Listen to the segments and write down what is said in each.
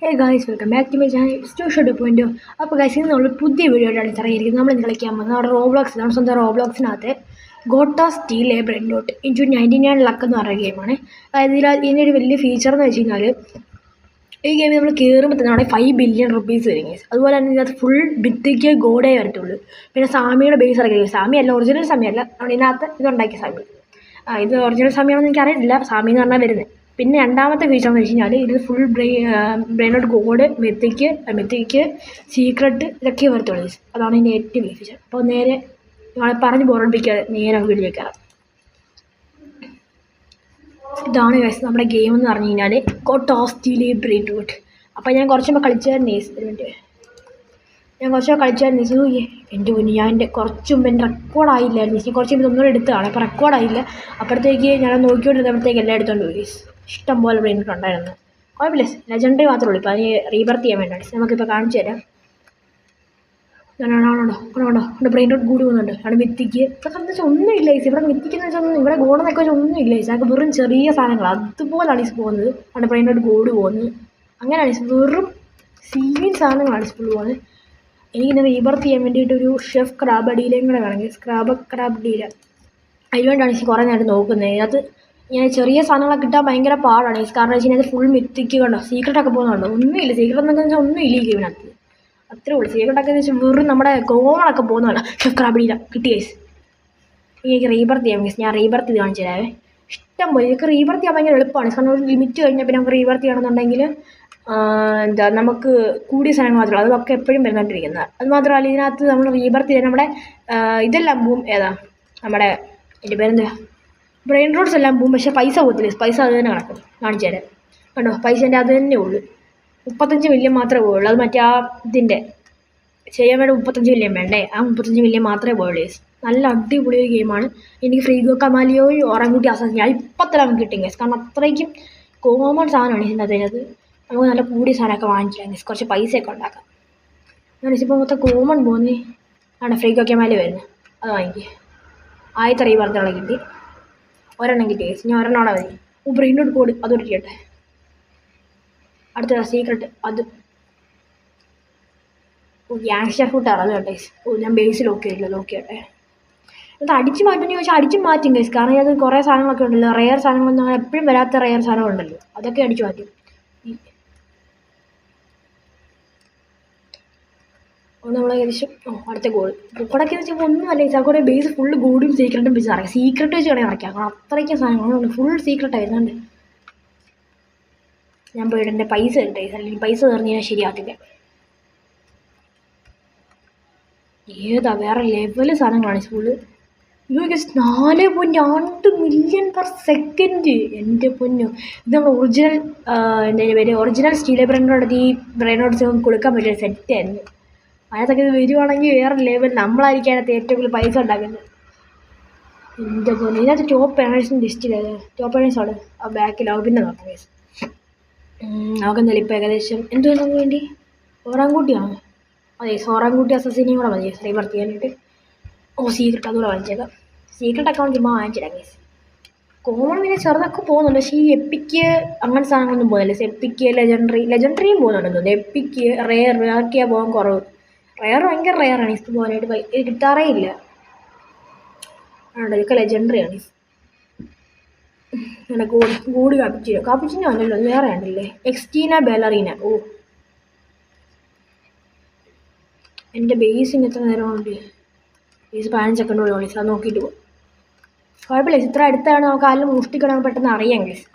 Hey guys welcome back to my channel സ്റ്റോഷോ 2.0. അപ്പോൾ guys ഇന്ന് നമ്മൾ പുതിയ വീഡിയോ ആയിട്ടാണ് ഇറങ്ങിയിരിക്കുന്നത്. നമ്മൾ കളിക്കാൻ പോകുന്നത് നമ്മുടെ നമ്മുടെ സ്വന്തം റോബ്ലോക്സിനകത്ത് gotta steal bread dot into 99 luck എന്ന് പറയുന്ന ഗെയിമാണ്. അതായത് ഇതിനൊരു വലിയ ഫീച്ചർ എന്ന് വെച്ച് കഴിഞ്ഞാൽ ഈ ഗെയിമിൽ നമ്മൾ കയറുമ്പോൾ തന്നെ അവിടെ 5 ബില്യൺ റുപ്പീസ് വരും ഗൈസ്. അതുപോലെ തന്നെ ഇതിനകത്ത് ഫുൾ ഭിത്തിക്ക് ഗോഡേ വരത്തുള്ളൂ. പിന്നെ സാമിയുടെ ബേസ് ഇറക്കിയത് സാമിയല്ല, ഒറിജിനൽ സാമിയല്ല, ഇതിനകത്ത് ഇതുണ്ടാക്കിയ സാമി. ഇത് ഒറിജിനൽ സാമിയാണെന്ന് എനിക്കറിയില്ല, സാമി എന്ന് പറഞ്ഞാൽ വരുന്നത്. പിന്നെ രണ്ടാമത്തെ ഫീച്ചർ എന്ന് വെച്ച് കഴിഞ്ഞാൽ ഇത് ഫുൾ ബ്രെയിനോട് ഗോഡ് മെത്തിക്ക് സീക്രട്ട് ഇതൊക്കെ വരത്തുള്ളൂ. അതാണ് ഇതിൻ്റെ ഏറ്റവും വലിയ ഫീച്ചർ. അപ്പോൾ നേരെ നമ്മളെ പറഞ്ഞ് ബോറടിപ്പിക്കാതെ നേരെ വീട്ടിലേക്ക് കയറാം. ഇതാണ് ഗൈസ് നമ്മുടെ ഗെയിം എന്ന് പറഞ്ഞു കഴിഞ്ഞാൽ ഗോട്ട സ്റ്റീൽ ബ്രെഡ് ഡോട്ട്. അപ്പോൾ ഞാൻ കുറച്ചുമ്പോൾ കളിച്ചായിരുന്നു. ഞാൻ കുറച്ചൊക്കെ കളിച്ചായിരുന്നു. എൻ്റെ മുന്നിൽ ഞാൻ കുറച്ച് മുമ്പ് എൻ്റെ റെക്കോർഡായില്ലായിരുന്നു. ഞാൻ കുറച്ച് മുമ്പ് ഒന്നുകൂടെ എടുത്തതാണ്. അപ്പോൾ റെക്കോർഡായില്ല. അപ്പോഴത്തേക്ക് ഞാൻ നോക്കിക്കൊണ്ടിരുന്നപ്പോഴത്തേക്ക് എല്ലാം എടുത്തോണ്ട് പോയി. ഇഷ്ടം പോലെ ബ്രെയിൻ ഉണ്ടായിരുന്നു. കുഴപ്പമില്ല, ലെജൻഡറി മാത്രമേ ഉള്ളൂ. ഇപ്പോൾ അതിന് റീബർത്ത് ചെയ്യാൻ വേണ്ടിയാണ്. നമുക്കിപ്പോൾ കാണിച്ചു തരാം. ആണോ ഇവിടെ ബ്രെയിൻ ഡോട്ട് കൂടി പോകുന്നുണ്ട്. അവിടെ മിത്തിക്ക് ഇതൊക്കെ എന്ന് വെച്ചാൽ ഒന്നും ഇല്ല ഈസ്. ഇവിടെ മിത്തിക്കെന്ന് വെച്ചാൽ ഇവിടെ ഗോഡെന്നൊക്കെ വെച്ചാൽ ഒന്നും ഇല്ല ഈസ്. അതൊക്കെ വെറും ചെറിയ സാധനങ്ങളാണ്. അതുപോലാണ് ഈസ് പോകുന്നത്. അവിടെ ബ്രെയിൻ ഡോട്ട് ഗോഡ് പോകുന്നത്. അങ്ങനെയാണ് ഈസ്. വെറും സീൻ സാധനങ്ങളാണ് ഈസ് ഫുൾ പോകുന്നത്. എനിക്കിന്ന് റീബർത്ത് ചെയ്യാൻ വേണ്ടിയിട്ടൊരു ഷെഫ് ക്രാബ് ഡീലയും കൂടെ വേണമെങ്കിൽ ക്രാബ് ഡീല. അതിനുവേണ്ടിയാണ് ഈസ് കുറേ നേരം നോക്കുന്നത്. അതിനകത്ത് ഇങ്ങനെ ചെറിയ സാധനങ്ങളൊക്കെ കിട്ടാൻ ഭയങ്കര പാടാണ് ഈസ്. കാരണം വെച്ച് കഴിഞ്ഞാൽ ഫുൾ മിത്തിക്ക് കണ്ടോ സീക്രട്ടൊക്കെ പോകുന്നുണ്ടോ. ഒന്നുമില്ല സീക്രട്ട് എന്നൊക്കെ വെച്ചാൽ ഒന്നും ഇല്ല ഈ ഗെയിമിനകത്ത്. അത്രേ ഉള്ളൂ. സീക്രട്ടൊക്കെ എന്ന് വെച്ചാൽ വെറും നമ്മുടെ കോമണൊക്കെ പോകുന്നതല്ല. ഷെഫ് ക്രാബ് ഡീല കിട്ടിയ ഈസ്. എനിക്ക് റീബർത്ത് ചെയ്യാം മീൻസ് ഞാൻ റീബർത്ത് ചെയ്ത് കാണിച്ചു തരാവേ. ഇഷ്ടം പോലെ ഇതൊക്കെ റീബർത്ത് ചെയ്യാൻ ഭയങ്കര എളുപ്പമാണ്. കാരണം ഒരു ലിമിറ്റ് കഴിഞ്ഞാൽ പിന്നെ നമുക്ക് റീബർത്ത് ചെയ്യണമെന്നുണ്ടെങ്കിൽ നമുക്ക് കൂടിയ സാധനങ്ങൾ മാത്രമല്ല, അതൊക്കെ എപ്പോഴും വരുന്നോണ്ടിരിക്കുന്നത്. അത് മാത്രമല്ല ഇതിനകത്ത് നമ്മൾ റീബർത്ത് ചെയ്താൽ നമ്മുടെ ഇതെല്ലാം പോവും. നമ്മുടെ എൻ്റെ പേരെന്താ ബ്രെയിൻ റോഡ്സ് എല്ലാം പോവും. പക്ഷേ പൈസ പോകത്തില്ല. പൈസ അത് തന്നെ കിടക്കും. കാണിച്ചു തരാം. കണ്ടോ പൈസേൻ്റെ അത് തന്നെ ഉള്ളൂ. 35 മില്യൺ മാത്രമേ പോയുള്ളൂ. അത് മറ്റേ ഇതിൻ്റെ ചെയ്യാൻ വേണ്ടി 35 മില്യൺ വേണ്ടേ, ആ 35 മില്യൺ മാത്രമേ പോയുള്ളൂ. നല്ല അടിപൊളി ഒരു ഗെയിമാണ്. എനിക്ക് ഫ്രീഗോ കമാലിയോയും ഓറങ്കുട്ടി അസാസിൻ ഞാൻ ഇപ്പം തന്നെ നമുക്ക് കിട്ടും ഗൈസ്. കാരണം അത്രയ്ക്കും കോമൺ സാധനമാണ് ഇതിൻ്റെ അതിനകത്ത്. നമുക്ക് നല്ല കൂടിയ സാധനമൊക്കെ വാങ്ങിക്കാം ഗൈസ്. കുറച്ച് പൈസയൊക്കെ ഉണ്ടാക്കാം. ഞാൻ ഇപ്പോൾ മൊത്തം കോമൺ പോകുന്നേ ആണ് ഫ്രീഗോ കമാലി വരുന്നത്. അത് വാങ്ങിക്കുക. ആദ്യത്തെ റീബർത്തുകളെ കിട്ടി. ഒരെണ്ണം കിട്ടി ഗൈസ്. ഞാൻ ഒരെണ്ണോടെ മതി. ബ്രെയിനോട് കോഡ് അതൊരു ചെയ്യട്ടെ. അടുത്ത സീക്രട്ട് അത് ഗ്യാങ്സ്റ്റർ ഫുട്ടാണ് അത് കേട്ടോ ഗൈസ്. ഞാൻ ബേസ് ലോക്ക് ചെയ്യട്ടെ. അത് അടിച്ച് മാറ്റുമെന്ന് ചോദിച്ചാൽ അടിച്ച് മാറ്റും ഗൈസ്. കാരണം അത് കുറേ സാധനങ്ങളൊക്കെ ഉണ്ടല്ലോ, റെയർ സാധനങ്ങളൊന്നും എപ്പോഴും വരാത്ത റെയർ സാധനങ്ങളുണ്ടല്ലോ, അതൊക്കെ അടിച്ച് മാറ്റും. നമ്മൾ ഏകദേശം അടുത്ത ഗോൾ റെക്കോർഡൊക്കെ എന്ന് വെച്ചാൽ ഒന്നുമല്ല ഗൈസ്. കുറേ ബേസ് ഫുള്ള് ഗോഡും സീക്രട്ടും വെച്ച് ഇറക്കാം. സീക്രട്ട് വെച്ച് വേണമെങ്കിൽ ഇറക്കാം. കാരണം അത്രയ്ക്കും സാധനങ്ങളുണ്ട്. ഫുൾ സീക്രട്ട് ആയിരുന്നുണ്ട്. ഞാൻ പോയിട്ട് എൻ്റെ പൈസ കിട്ടെ അല്ലെങ്കിൽ പൈസ തീർന്ന് ഞാൻ ശരിയാക്കില്ല. ഏതാ വേറെ ലെവൽ സാധനങ്ങളാണ് school. Guys 4.2 million per second. എൻ്റെ പൊന്നു, ഇത് നമ്മൾ ഒറിജിനൽ എന്താ പേര് ഒറിജിനൽ സ്റ്റീൽ ബ്രെയിനോട് ഈ ബ്രെയിനോട്സ് കൊടുക്കാൻ പറ്റിയ സെറ്റായിരുന്നു. അതിനകത്തൊക്കെ ഇത് വരുവാണെങ്കിൽ വേറെ ലെവൽ. നമ്മളായിരിക്കും അതിനകത്ത് ഏറ്റവും കൂടുതൽ പൈസ ഉണ്ടാക്കുന്നത്. എൻ്റെ പൊന്നു, ഇതിനകത്ത് ടോപ്പ് ഏണേഴ്സിൻ്റെ ലിസ്റ്റിലാണ്. ടോപ്പ് ഏണേഴ്സാണ് ആ ബാക്കിലാവും. പിന്നെ നോക്കാം ഗൈസ്. നമുക്കെന്തായാലും ഇപ്പോൾ ഏകദേശം എന്തോ നമുക്ക് വേണ്ടി ഓറാങ്കുട്ടിയാണ്. അതെ, ഓറാങ്കുട്ടി അസസിനെയും കൂടെ മതി റീബർത്ത് ചെയ്യാനായിട്ട്. സീക്രട്ട് അതുകൂടെ വാങ്ങിച്ചേക്കാം. സീക്രട്ട് അക്കൗണ്ട് ചുമ്മാ വാങ്ങിച്ചിടാം ഗൈസ്. കോമൺ പിന്നെ ചെറുതൊക്കെ പോകുന്നുണ്ട്. പക്ഷേ ഈ എപ്പിക്ക് അങ്ങനെ സാധനങ്ങളൊന്നും പോകുന്നില്ല. എപ്പിക്ക് ലെജൻഡറിയും പോകുന്നുണ്ടെന്ന് തോന്നുന്നു. എപ്പിക്ക് റെയർ ആക്കിയാൽ പോകാൻ കുറവ്. റെയർ ഭയങ്കര റെയറാണ് ഇത് പോകാനായിട്ട്. ഇത് കിട്ടാറേ ഇല്ല. ആണോ ഇതൊക്കെ ലെജൻഡറിയാണ്. അങ്ങനെ ഗൂഡ് കാപ്പിച്ചിനോ അല്ലല്ലോ, അത് വേറെ ആണല്ലേ. എക്സ്റ്റീന ബെലറീന. എൻ്റെ ബേസിന് എത്ര നേരമുണ്ട്? ബേസ് 15 സെക്കൻഡ് കൂടെ വിളിച്ചാൽ അത് നോക്കിയിട്ട് പോകും. കുഴപ്പമില്ല. ഇത്ര അടുത്താണ് നമുക്ക് ആരും മോഷ്ടിക്കണം പെട്ടെന്ന് അറിയാം ഗൈസ്.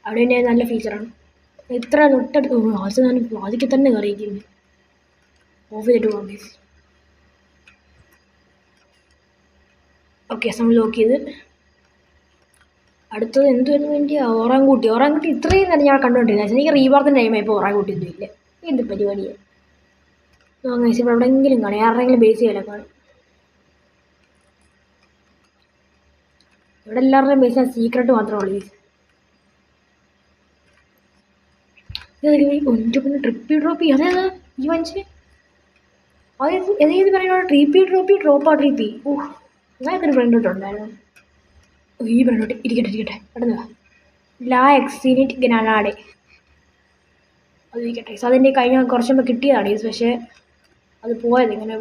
അവിടെ തന്നെ നല്ല ഫീച്ചറാണ്. ഇത്ര തൊട്ടടുത്ത് ആദ്യമൊക്കെ തന്നെ കറിയിക്കുന്നു. ഓഫ് ചെയ്തിട്ട് പോകാം ഗൈസ്. ഓക്കെ, നമ്മൾ നോക്കിയത് അടുത്തത് എന്തുവരുന്നു വേണ്ടി ഓറാങ്കുട്ടി. ഇത്രയും നേരം ഞാൻ കണ്ടുകൊണ്ടിരുന്നത്. എനിക്ക് റീബാർത്തിൻ്റെ ടൈമായി ഇപ്പോൾ ഓറാങ്കുട്ടി ഒന്നും ഇല്ല. എന്ത് പരിപാടിയാണ് നോക്കാം ഗൈസ്. ഇപ്പോൾ എവിടെയെങ്കിലും കാണും, ആരുടെയെങ്കിലും ബേസ് ചെയ്യാൻ കാണും. ഇവിടെ എല്ലാവരുടെയും ബേസിന് സീക്രട്ട് മാത്രമേ ഉള്ളൂ ഗൈസ്. ഒന്ന് ട്രിപ്പി ഡ്രോപ്പി അതേതാ ഈ വാങ്ങിച്ച് ഏത് പറയുന്നത്? ട്രിപ്പി ഡ്രോപ്പി. അങ്ങനെയൊക്കെ ഒരു ഫ്രണ്ട് ഉണ്ടായിരുന്നു. ഈ ഫ്രണ്ടോട്ട് ഇരിക്കട്ടെ പെട്ടെന്ന് ലാ എക്സിനിറ്റ് ഗ്രനാഡെ. അത് ഇരിക്കട്ടെ. അതെൻ്റെ കഴിഞ്ഞ കുറച്ച് മുമ്പ് കിട്ടിയതാണ് ഗൈസ്. പക്ഷേ അത് പോയത് ഇങ്ങനെ.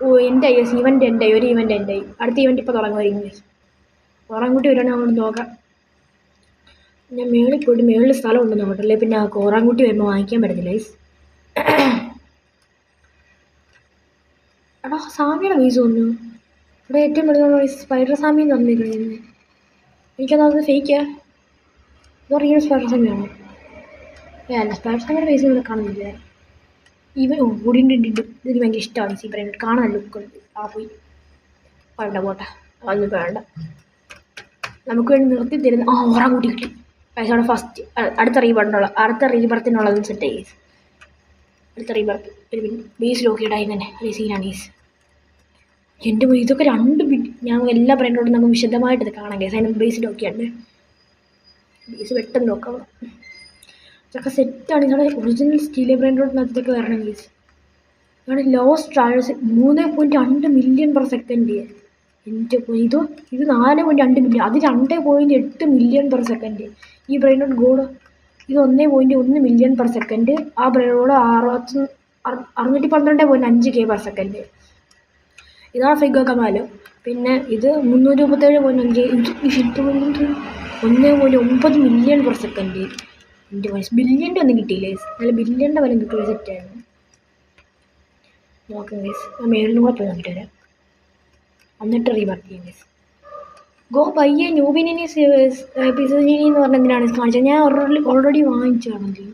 ഓ എൻ്റെ ഗൈസ്, ഇവൻ്റ് എൻ്റെ ഒരു ഇവൻ്റ് എൻ്റെ അടുത്ത ഇവൻ്റ് ഇപ്പോൾ തുടങ്ങുമായിരിക്കും ഗൈസ്. കോറാൻകുട്ടി വരുവാണെങ്കിൽ അങ്ങോട്ട് നോക്കാം. ഞാൻ മേളിൽ പോയിട്ട് മേളിൽ സ്ഥലം ഉണ്ടെന്ന് നോക്കട്ടല്ലേ. പിന്നെ കോറാൻകുട്ടി വരുമ്പോൾ വാങ്ങിക്കാൻ പറ്റത്തില്ല ഗൈസ്. എടാ സാമിയുടെ പൈസ വന്നു. ഇവിടെ ഏറ്റവും വലുതാണ് സ്പൈഡർ സാമി എന്ന് പറഞ്ഞിരിക്കുന്നത്. എനിക്കത് ഫേക്കാ. ഇതോ റിയൽ സ്പൈഡർ സാമിയാണോ? അല്ല, സ്പൈഡർ സാമിയുടെ പൈസ ഇവിടെ കാണുന്നില്ല. ഇവൻ ഓടിണ്ട്. ഇതിന് ഭയങ്കര ഇഷ്ടമാണ് ഈ ബ്രാൻഡ്. കാണാൻ ലുക്കുണ്ട്. പോയി വേണ്ട പോട്ടെ, അതൊന്നും വേണ്ട. നമുക്ക് വേണ്ടി നിർത്തി തരുന്ന ഓറാൻകുട്ടി കിട്ടി. പൈസയുടെ ഫസ്റ്റ് അടുത്ത റീബർത്തിനുള്ളത് സെറ്റ് ചെയ്ത്. അടുത്ത റീബർത്ത് ഒരു ബേസ് ലോക്കിയിട്ടായി തന്നെ ഒരു സീനാണ് ഗീസ്. എൻ്റെ ഇതൊക്കെ 2 ബിറ്റ്. ഞാൻ എല്ലാ ബ്രാൻഡോടും നമുക്ക് വിശദമായിട്ട് ഇത് കാണാം ഗൈസ്. അതിന് ബേസ് ലോക്കിയാണ്. ബേസ് പെട്ടെന്ന് നോക്കാം. ഇതൊക്കെ സെറ്റാണ്. നിങ്ങളുടെ ഒറിജിനൽ സ്റ്റീൽ ബ്രാൻഡോടിനകത്തൊക്കെ വരണം ഗൈസ്. നിങ്ങളുടെ lost travels 3.2 million per second. എൻ്റെ ഇത് 4.2 മില്യൺ. അത് 2.8 മില്യൺ പെർ സെക്കൻഡ്. ഈ ബ്രെയിനോട് ഗോഡ് ഇത് 1.1 മില്യൺ പെർ സെക്കൻഡ്. ആ ബ്രെയിനോട് 612.5K പെർ സെക്കൻഡ്. ഇതാണ് ഫിഗോ കമാൽ. പിന്നെ ഇത് 337.5. 1.9 മില്യൺ പെർ സെക്കൻഡ്. എൻ്റെ വയസ്സ് ബില്യൻ്റെ ഒന്നും കിട്ടിയില്ലേ? നല്ല ബില്യൻ്റെ വില കിട്ടിയ സെറ്റായിരുന്നു. നോക്കാം ഗൈസ്. ഞാൻ മേളിലും കൂടെ പോയി നോക്കിയിട്ട് വരാം. എന്നിട്ട് റീബർത്ത് ചെയ്യാം ഗൈസ്. ഗോ ബയ്യെ ന്യൂബിനിനി പിസോജിനി എന്ന് പറഞ്ഞ എന്തിനാണ് കാണിച്ചത്? ഞാൻ ഓൾറെഡി വാങ്ങിച്ചാണെങ്കിൽ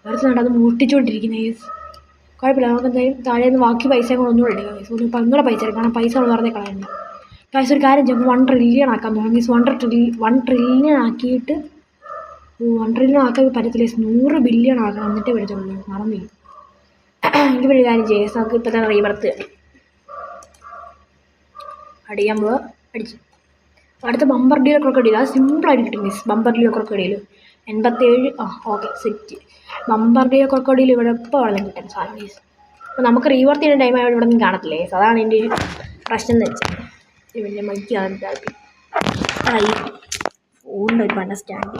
അടുത്ത് അത് മുട്ടിച്ചുകൊണ്ടിരിക്കുന്നത് ഗൈസ്. കുഴപ്പമില്ല, നമുക്ക് എന്തായാലും താഴെ നിന്ന് ബാക്കി പൈസ കൂടെ ഒന്നും എടുക്കാം ഗൈസ്. ഒന്നും പങ്ങളുടെ പൈസ എടുക്കണം. പൈസ വെറുതെ കളയണ്ട ഗൈസ്. ഒരു കാര്യം ചെയ്യുമ്പോൾ 1 ട്രില്യൺ ആക്കാൻ പോകാം ഗൈസ്. 1 ട്രില്യൺ ആക്കിയിട്ട് 1 ട്രില്യൺ ആക്കാൻ പറ്റത്തില്ല. 100 ബില്യൺ ആക്കണം, എന്നിട്ടേ പറ്റത്തുള്ളൂ. മറന്നില്ല. എനിക്ക് ഒരു കാര്യം ചെയ്യാം. നമുക്ക് ഇപ്പോൾ തന്നെ റീബർത്ത് അടിക്കാൻ പോവുക. അടിച്ച് അടുത്ത ബമ്പർ ഡീലർ ക്രൊക്കഡീൽ. അത് സിമ്പിളായിട്ട് കിട്ടും miss. Bumper dealer crocodile 87. Okay set. Bumper dealer crocodile ഇവിടെ ഇപ്പോൾ വെള്ളം കിട്ടും സാധനം ഗൈസ്. അപ്പോൾ നമുക്ക് റീവർത്ത് ചെയ്യുന്ന ടൈം ഇവിടെ ഒന്നും കാണത്തില്ല ഗൈസ്. അതാണ് എൻ്റെ ഒരു പ്രശ്നം എന്ന് വെച്ചാൽ. വലിയ മൈക്കാണ് താല്പര്യം. ഈ ഫോണിൻ്റെ ഒരു പണ്ട സ്റ്റാൻഡ്.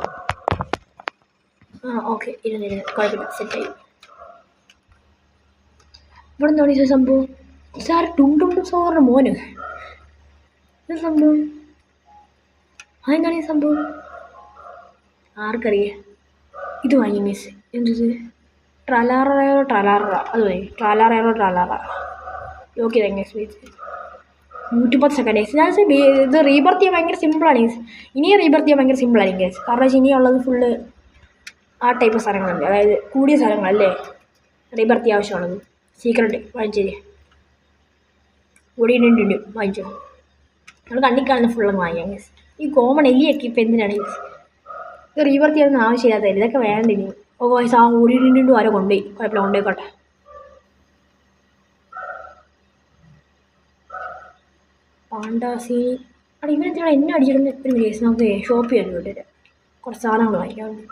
ഓക്കെ ഇരുന്നിരുന്ന് കുഴപ്പമില്ല, സെറ്റായി. ഇവിടെ എന്താണ് ഈ സംഭവം? സാർ ടുണ്ടും സോറിൻ്റെ മോന്. ഇത് സംഭവം അതെന്താണ് ഈ സംഭവം? ആർക്കറിയാം. ഇത് വാങ്ങി മിസ്. എന്തത്? ട്രലാറയോ അത് മതി. ട്രാലാറ ഓക്കെ താങ്ക് യു. 110 സെക്കൻഡ്. ഇത് റീബർത്ത് ചെയ്യാൻ ഭയങ്കര സിമ്പിളാണ് ഗൈസ്. ഇനിയും റീബർത്ത് ചെയ്യാൻ ഭയങ്കര സിമ്പിളായിരിക്കും ഗൈസ്. കാരണം വെച്ചാൽ ഇനിയുള്ളത് ഫുള്ള് ആ ടൈപ്പ് സ്ഥലങ്ങളുണ്ട്. അതായത് കൂടിയ സ്ഥലങ്ങളല്ലേ റീബർത്ത് ചെയ്യാൻ ആവശ്യമുള്ളത്. സീക്രട്ട് വാങ്ങിച്ചേരി ഓടിയിട്ടുണ്ട്. വാങ്ങിച്ചോ. നമ്മൾ കണ്ണിക്കാളുന്ന ഫുള്ളൊന്ന് വാങ്ങിയാൽ ഗൈസ്. ഈ കോമൺ എലിയൊക്കെ ഇപ്പം എന്തിനാണ് ഗൈസ്? ഇത് റീബർത്ത് ചെയ്യാനൊന്നും ആവശ്യമില്ലാത്തതില്ല. ഇതൊക്കെ വേണ്ട ഇനി. ഗൈസ് ഓടിയിട്ടുണ്ട്. ആരോ കൊണ്ടുപോയി. കുഴപ്പമില്ല, കൊണ്ടുപോയിക്കോട്ടെ. പാണ്ടാസി അവിടെ ഇവരെന്തിനാണ് എന്നെ അടിച്ചിടുന്ന? ഒരു കേസ് നമുക്ക് ഷോപ്പ് ചെയ്യാൻ വേണ്ടിയിട്ട് കുറച്ച് സാധനങ്ങൾ വാങ്ങിക്കാറുണ്ട്.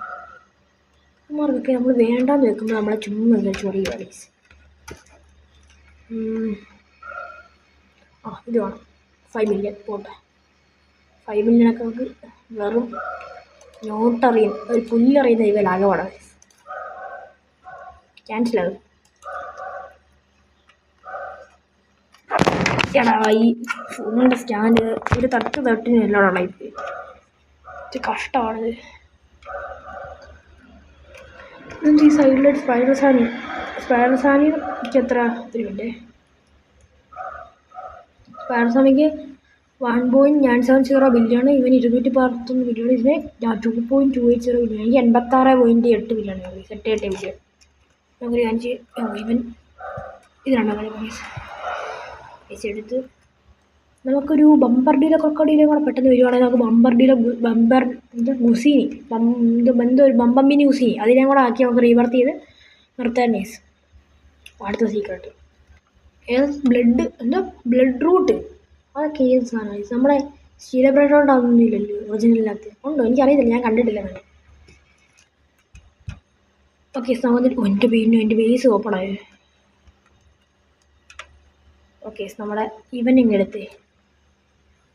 അമ്മമാർക്കൊക്കെ നമ്മൾ വേണ്ടാന്ന് വെക്കുമ്പോൾ നമ്മളെ ചുമ്മാ ചൊറിയുക ഗൈസ്. ഇത് വേണം. 5 മില്യൺ പോട്ടെ. 5 മില്യണൊക്കെ നമുക്ക് വെറും നോട്ടറിയും ഒരു പുല്ലറിയുന്ന ഇവ ലാഘമാണ് ഗൈസ്. ക്യാൻസലാകും. എടാ ഈ ഫോണിൻ്റെ സ്റ്റാൻഡ് ഒരു തട്ടിന് എല്ലാം ഇപ്പം ഇത് കഷ്ടമാണിത്. ഈ സൈഡിലായിട്ട് സ്പൈഡർ സാനി എനിക്ക് എത്ര ഒരു മിനിറ്റ്. Spider സാനിക്ക് 1.970 billion. ഇവൻ 211 ബില്യൺ. ഇതിന് 2.280 ബില്യൺ. എനിക്ക് 86.8 ബില്യൺ. 8 ബില്യൺ. നമുക്ക് 5 ഇവൻ ഇത് 2 പൈസ എടുത്ത് നമുക്കൊരു ബമ്പർ ഡീലർ ക്രൊക്കഡീലും കൂടെ പെട്ടെന്ന് വരുവാണെങ്കിൽ നമുക്ക് ഗുസീനി ബമ്പമ്പിനി ഗുസീനി അതിനെ കൂടെ ആക്കി നമുക്ക് റീബർത്ത് ചെയ്ത് നിർത്താൻ നൈസ്. അടുത്ത സീക്രട്ട് ബ്ലഡ് റൂട്ട്. അതൊക്കെ ഏത് സാധനമാണ്? നമ്മുടെ സ്റ്റീൽ ബ്രെഡ് അതൊന്നും ഇല്ലല്ലോ ഒറിജിനലിനകത്ത്. ഉണ്ടോ? എനിക്കറിയത്തില്ല, ഞാൻ കണ്ടിട്ടില്ല. അങ്ങനെ ഓക്കെ എൻ്റെ ബേസ് ഓപ്പണായോ? ഓക്കെ നമ്മുടെ ഈവനിങ് എടുത്ത്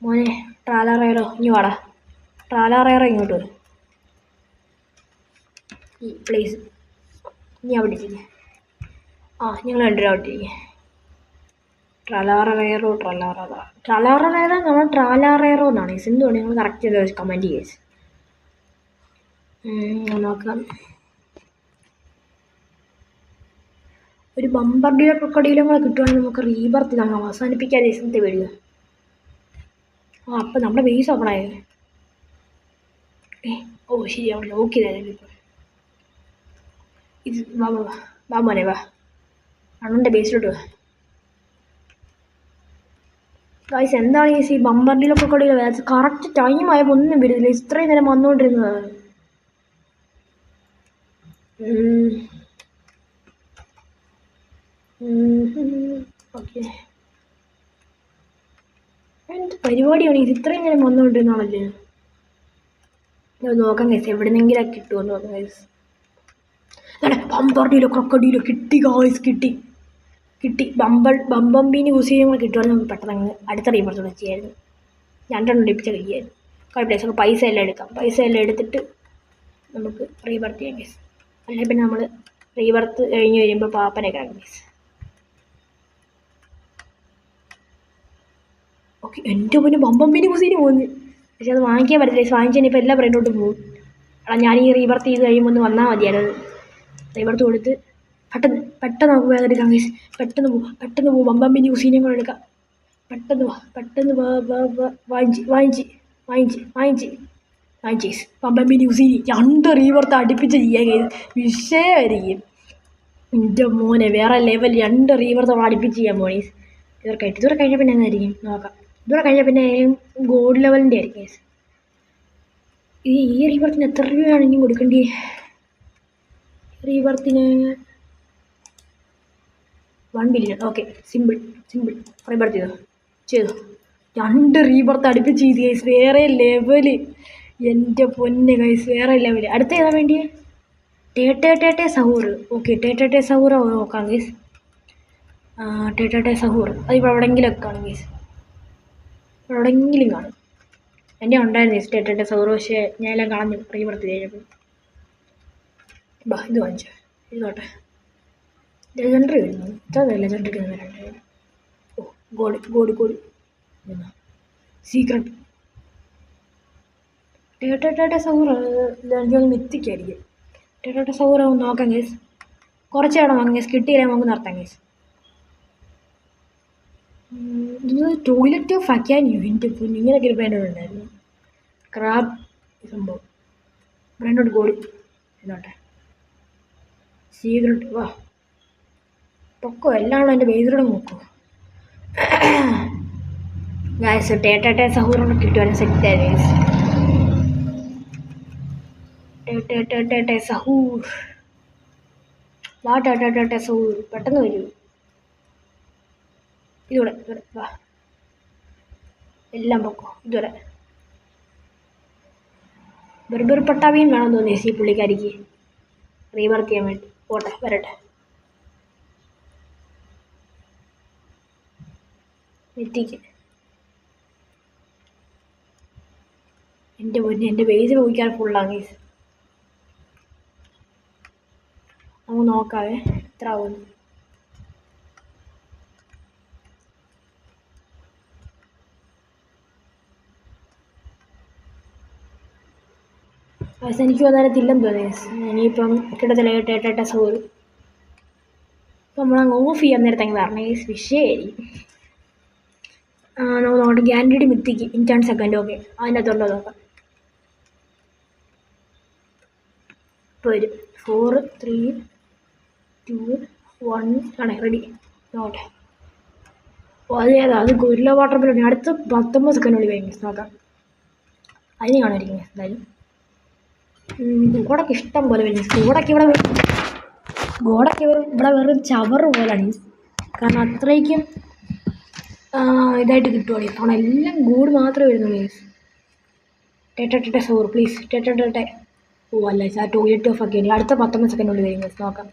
മോനെ ട്രാലാറയറോ ഇനി വാടാ. ട്രാലാറയറോ ഇങ്ങോട്ട് വരും. ഈ പ്ലേസ് ഇനി അവിടെ ഇരിക്കുക. ഞങ്ങൾ രണ്ടുപേരും അവിടെ ഇരിക്കുക. ട്രലാറേറോ നമ്മൾ ട്രാലാറേറോ എന്നാണ് എന്തുകൊണ്ട് നിങ്ങൾ കറക്റ്റ് ചെയ്ത് കമൻറ്റ് ചെയ്യേസ്. നോക്കാം. ഒരു ബമ്പർഡിയോ ക്രൊക്കോഡൈലും കൂടെ കിട്ടുവാണെങ്കിൽ നമുക്ക് റീബർത്ത് നമ്മൾ അവസാനിപ്പിക്കാൻ ഇന്നത്തെ വീഡിയോ. അപ്പം നമ്മുടെ ബേസ് ഓപ്പൺ ആയത്. ശരി, അവിടെ ലോക്ക് ചെയ്തായിരുന്നു. ഇപ്പം ഇത് വാ മോനെ വാ, അണ്ണൻ്റെ ബേസിലോട്ട് വാ. ഗൈസ് എന്താണ് ഈ ബമ്പർഡിയോ ക്രൊക്കോഡൈൽ കറക്റ്റ് ടൈം ആയപ്പോൾ ഒന്നും വരുന്നില്ല. ഇത്രയും നേരം വന്നുകൊണ്ടിരുന്നത്. ഓക്കെ, എന്ത് പരിപാടിയാണ് ഇത്? ഇത്രയും നേരം വന്നുകൊണ്ടിരുന്നാണല്ലേ. നോക്കാം ഗൈസ്, എവിടെന്നെങ്കിലും കിട്ടുമോ നോക്കാം ഗൈസ്. ബമ്പർഡിയിലോ ക്രൊക്കോഡൈലോ കിട്ടി ഗൈസ്, കിട്ടി. ബമ്പമ്പീന് യൂസ് ചെയ്യുമ്പോൾ കിട്ടുവാണെങ്കിൽ നമുക്ക് പെട്ടെന്ന് അടുത്ത റീബർത്ത് ചെയ്യായിരുന്നു. രണ്ടെണ്ണം ഡിപ്പിച്ച് കഴിയായിരുന്നു. കുഴപ്പമില്ല, നമുക്ക് പൈസ എല്ലാം എടുക്കാം. പൈസ എല്ലാം എടുത്തിട്ട് നമുക്ക് റീബർത്ത് ചെയ്യാം ഗൈസ്. അല്ലെങ്കിൽ പിന്നെ നമ്മൾ റീബർത്ത് കഴിഞ്ഞ് വരുമ്പോൾ പാപ്പനെ കിടക്കും ഗൈസ്. ഓക്കെ, എൻ്റെ മുന്നേ ബമ്പമ്പീന് യൂസ് ചെയ്ത് പോകുന്നു. പക്ഷെ അത് വാങ്ങിക്കാൻ പറ്റില്ല. വാങ്ങിച്ചാൽ ഇപ്പോൾ എല്ലാ ബ്രാൻഡോട്ടും പോകും. ഞാൻ ഈ റീബർത്ത് ചെയ്ത് കഴിയുമ്പോൾ ഒന്ന് വന്നാൽ മതിയായിരുന്നു. റീബർത്ത് കൊടുത്ത് പെട്ടെന്ന് നമുക്ക് വേഗം എടുക്കാം ഗൈസ്. പെട്ടെന്ന് പോകും. ബമ്പമ്പീന് യൂസ് ചെയ്യുന്നതും കൂടെ എടുക്കാം. പെട്ടെന്ന് വാങ്ങിച്ച് ബമ്പമ്പീന് യൂസ് ചെയ്യും. 2 റീബർത്ത് അടുപ്പിച്ച് ചെയ്യാൻ ഗൈസ് വിഷയമായിരിക്കും. എൻ്റെ മോനെ വേറെ ലെവൽ. 2 റീബർത്ത് അടുപ്പിച്ച് ചെയ്യാൻ പോണേ. ഇതുവരെ കഴിഞ്ഞാൽ പിന്നെ എന്തായിരിക്കും നോക്കാം. ഇതുവരെ കഴിഞ്ഞാൽ പിന്നെ ഗോൾഡ് ലെവലിൻ്റെ ആയിരിക്കും ഗൈസ്. ഈ റീബർത്തിന് എത്ര രൂപയാണ് ഇനി കൊടുക്കേണ്ടി? റീബർത്തിന് 1 ബില്യൺ. ഓക്കെ, സിമ്പിൾ റീബർത്ത് ചെയ്തു. 2 റീബർത്ത് അടുപ്പിച്ച് ചെയ്ത് ഗൈസ്. വേറെ ലെവല്. എൻ്റെ പൊന്നെ ഗൈസ്, വേറെ ലെവല്. അടുത്ത ഏതാ വേണ്ടിയേ? ടേ സഹൂർ. ഓക്കെ, ടേ സഹൂർ നോക്കാം ഗൈസ്. ടേ സഹൂർ അതിപ്പോൾ എവിടെയെങ്കിലുമൊക്കെ കാണും ഗൈസ്. എവിടെയെങ്കിലും കാണും. എൻ്റെ ഉണ്ടായിരുന്നു ഗൈസ് ടേ സഹൂർ. പക്ഷേ ഞാനെല്ലാം കളഞ്ഞു റീബർത്ത് കഴിഞ്ഞപ്പോൾ. ഇത് വാങ്ങിച്ചോ, ഇതോട്ടെ. ലെജൻഡറി വരുന്നു. ഇത്ര ലെജൻഡറിക്ക് വരണ്ടേ? God secret. ടേ സഹൂർ എനിക്ക് മിത്തിക്കായിരിക്കും. ടേ സഹൂർ നോക്കാം ഗൈസ്. കുറച്ച് വേണം വാങ്ങാം ഗൈസ്. കിട്ടിയില്ല നമുക്ക് നിർത്താം ഗൈസ്. ഇത് ടോയ്ലറ്റ് ഓഫ് അക്കാനിയോ. എൻ്റെ പൊന്നു, ഇങ്ങനെയൊക്കെ ഒരു ബ്രാൻഡോടുണ്ടായിരുന്നു. ക്രാബ് സംഭവം ബ്രാൻഡോട് ഗോഡ് എന്നോട്ടെ. സീക്രട്ട് വാ പൊക്കോ. എല്ലാം എൻ്റെ ബേസിലൂടെ നോക്കോ ഗൈസ്. ടേ സഹൂറിനെ കിട്ടുവാനും സെറ്റായി ഗൈസ്. ടേ സഹൂർ വാ. ടേ സഹൂർ പെട്ടെന്ന് വരൂ. ഇതൂടെ വാ. എല്ലാം പൊക്കോ. ഇതുവരെ ബെർബർ പട്ടാവിയും വേണം തോന്നി ഈ പുള്ളിക്കാരിക്ക് റീവർക്ക് ചെയ്യാൻ വേണ്ടി. പോട്ടെ, വരട്ടെ. എത്തിക്ക്. എൻ്റെ പൊന്നെ, എൻ്റെ ബേസ് നോക്കിയാൽ ഫുള്ളാണ് ഗൈസ്. നമുക്ക് നോക്കാവേ എത്ര ആവുന്നു. പക്ഷെ എനിക്ക് വന്നേരത്തില്ലെന്ന് തോന്നി. ഇനിയിപ്പം കിട്ടത്തില്ല. ടേ സഹൂർ ഇപ്പം നമ്മളങ്ങ് ഓഫ് ചെയ്യാൻ നേരത്തെ പറഞ്ഞ ഗൈസ് വിഷയമായിരിക്കും. നമുക്ക് നോക്കട്ടെ. Guaranteed mythic in ten second. Okay, അതിനകത്തുണ്ടോ നോക്കാം. ഇപ്പോൾ വരും. 4 3 2 1 ആണേ. റെഡി. നോക്കട്ടെ. അത് ഗൊരില്ല വാട്ടർ ബലൂൺ അടുത്ത് 19 സെക്കൻഡിനുള്ളിൽ വരും. നോക്കാം. അതിന് കാണുമായിരിക്കും എന്തായാലും. ഗോഡൊക്കെ ഇഷ്ടം പോലെ വരും. ഗോഡൊക്കെ ഇവിടെ വെറും ചവറ് പോലാണ്. കാരണം അത്രയ്ക്കും ഇതായിട്ട് കിട്ടുവാണ്. കാരണം എല്ലാം ഗോഡ് മാത്രമേ വരുന്നുള്ളൂ ഗൈസ്. ടേ സഹൂർ പ്ലീസ്. ടേ അല്ല ആ ടോയ്ലറ്റ് ഓഫ് ആക്കി. അടുത്ത 19 സെക്കൻഡിനുള്ളിൽ വരും ഗൈസ്. നോക്കാം.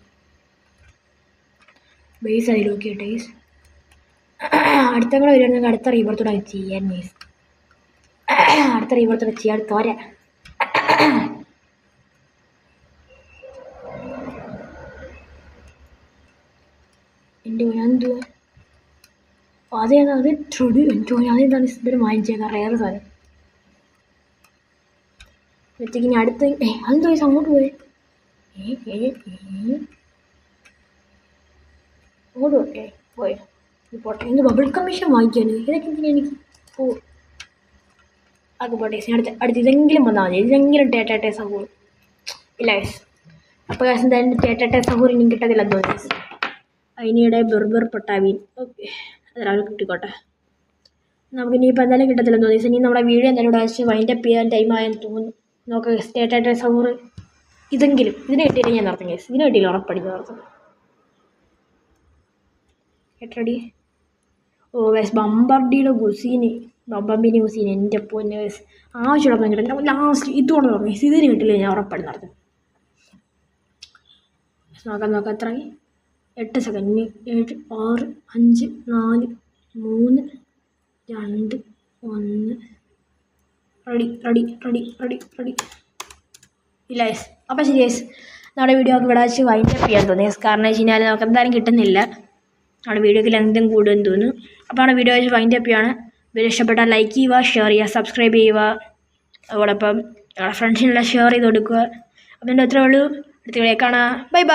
ബേസ് അതിൽ ഓക്കെ ഗൈസ്. അടുത്ത കൂടെ വരുവാണെങ്കിൽ അടുത്ത റീബർത്തോടെ ചെയ്യാൻ ഗൈസ്. അടുത്ത റീബർത്തോടെ ചെയ്യാൻ തോര. എൻ്റെ എന്തുവാ അതേതാ അത് ട്രൊഡി എനിക്ക് അതെന്താണ് ഇതുവരെ വാങ്ങിച്ചേക്കാം റയർ സാധനം വെച്ചേക്ക് ഇനി അടുത്ത് അതെന്തോ അങ്ങോട്ട് പോയി അങ്ങോട്ട് പോട്ടെ പോയോ പോട്ടെ എന്ത് ബബിൾ കമ്മീഷൻ വാങ്ങിക്കാൻ ഇതൊക്കെ എന്തിനാ എനിക്ക് അത് പോട്ടെ അടുത്ത് ഇതെങ്കിലും വന്നാൽ മതി ഇതെങ്കിലും ടേറ്റാ സഹൂർ ഇല്ല അപ്പോൾ എന്തായാലും ടേറ്റാ സഹൂർ ഇനിയും കിട്ടത്തില്ല തോന്നി അതിനിടെ ബെർബർ പട്ടാവീൻ ഓക്കെ അതൊരാൾ കിട്ടിക്കോട്ടെ നമുക്ക് ഇനിയിപ്പോൾ എന്തായാലും കിട്ടത്തില്ല തോന്നി ഇനി നമ്മുടെ വീഡിയോ എന്തായാലും ഇവിടെ വെച്ച് വൈൻഡപ്പ് ചെയ്യാൻ ടൈമായെന്ന് തോന്നുന്നു നോക്കാം ടേറ്റാ സഹൂർ ഇതെങ്കിലും ഇതിന് കിട്ടിയില്ല ഞാൻ നടത്തും കേസ് ഇതിന് കിട്ടിയില്ല ഉറപ്പടിച്ച് നടത്തും കേട്ടടി ഓ വേസ് ബമ്പർഡിയുടെ ഗുസീന് ബമ്പമ്പിൻ്റെ ഗുസീന് എൻ്റെ പൊന്നെ വേസ് ആവശ്യമുള്ളപ്പോൾ കിട്ടും ലാസ്റ്റ് ഇതുകൊണ്ട് തുടങ്ങി ഇതിന് കിട്ടില്ല ഞാൻ ഉറപ്പടി നടത്തും നോക്കാം എത്രയായി 8 സെക്കൻഡ് 7 6 5 4 3 2 1 റെഡി ഇല്ല യെസ് അപ്പോൾ ശരി യെസ് നമ്മുടെ വീഡിയോ ഒക്കെ ഇവിടെ വെച്ച് വൈൻഡപ്പ് ചെയ്യാൻ തോന്നി കാരണം വെച്ച് കഴിഞ്ഞാൽ നമുക്ക് എന്തായാലും കിട്ടുന്നില്ല നമ്മുടെ വീഡിയോക്ക് ലെങ്തും കൂടുമെന്ന് തോന്നുന്നു അപ്പോൾ നമ്മുടെ വീഡിയോ വെച്ച് വൈൻഡപ്പ് ചെയ്യാണ് വീഡിയോ ഇഷ്ടപ്പെട്ടാൽ ലൈക്ക് ചെയ്യുക ഷെയർ ചെയ്യുക സബ്സ്ക്രൈബ് ചെയ്യുക അതോടൊപ്പം നിങ്ങളുടെ ഫ്രണ്ട്സിനെല്ലാം ഷെയർ ചെയ്ത് കൊടുക്കുക അപ്പോൾ എൻ്റെ അത്രേ ഉള്ളൂ അടുത്ത വീഡിയോ കാണാം ബൈ